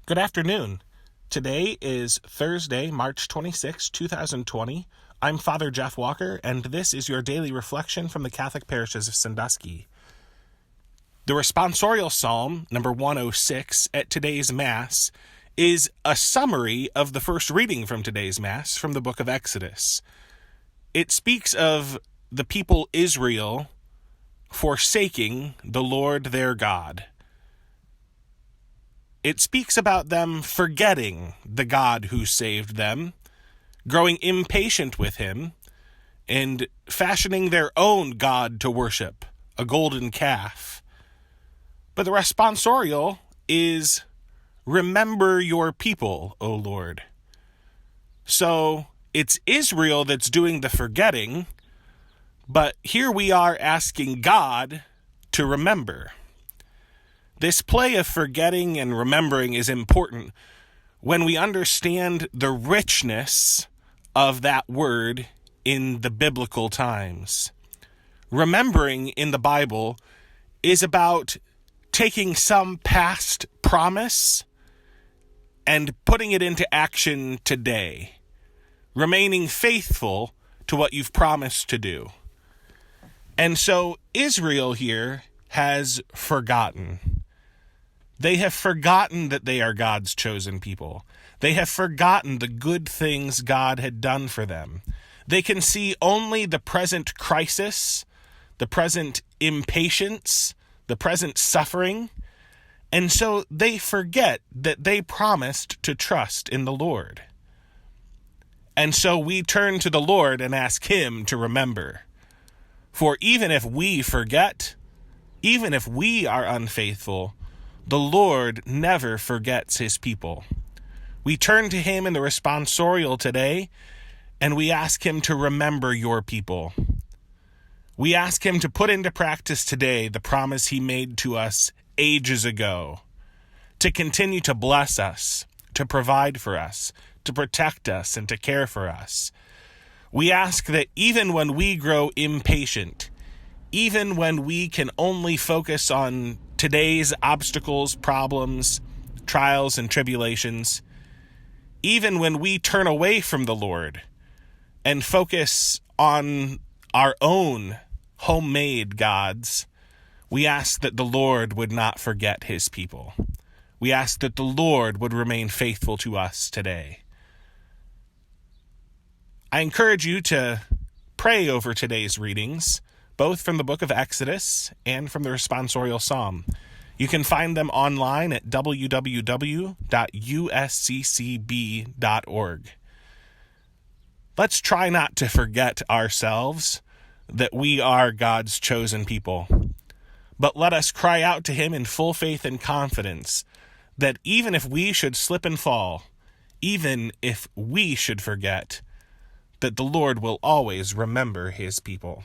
Good afternoon. Today is Thursday, March 26, 2020. I'm Father Jeff Walker, and this is your daily reflection from the Catholic parishes of Sandusky. The responsorial psalm, number 106, at today's Mass is a summary of the first reading from today's Mass from the book of Exodus. It speaks of the people Israel forsaking the Lord their God. It speaks about them forgetting the God who saved them, growing impatient with him, and fashioning their own God to worship, a golden calf. But the responsorial is, remember your people, O Lord. So it's Israel that's doing the forgetting, but here we are asking God to remember. This play of forgetting and remembering is important when we understand the richness of that word in the biblical times. Remembering in the Bible is about taking some past promise and putting it into action today, remaining faithful to what you've promised to do. And so Israel here has forgotten. They have forgotten that they are God's chosen people. They have forgotten the good things God had done for them. They can see only the present crisis, the present impatience, the present suffering, and so they forget that they promised to trust in the Lord. And so we turn to the Lord and ask him to remember. For even if we forget, even if we are unfaithful, the Lord never forgets his people. We turn to him in the responsorial today, and we ask him to remember your people. We ask him to put into practice today the promise he made to us ages ago, to continue to bless us, to provide for us, to protect us, and to care for us. We ask that even when we grow impatient, even when we can only focus on today's obstacles, problems, trials, and tribulations, even when we turn away from the Lord and focus on our own homemade gods, we ask that the Lord would not forget his people. We ask that the Lord would remain faithful to us today. I encourage you to pray over today's readings, both from the book of Exodus and from the responsorial psalm. You can find them online at www.usccb.org. Let's try not to forget ourselves that we are God's chosen people, but let us cry out to him in full faith and confidence that even if we should slip and fall, even if we should forget, that the Lord will always remember his people.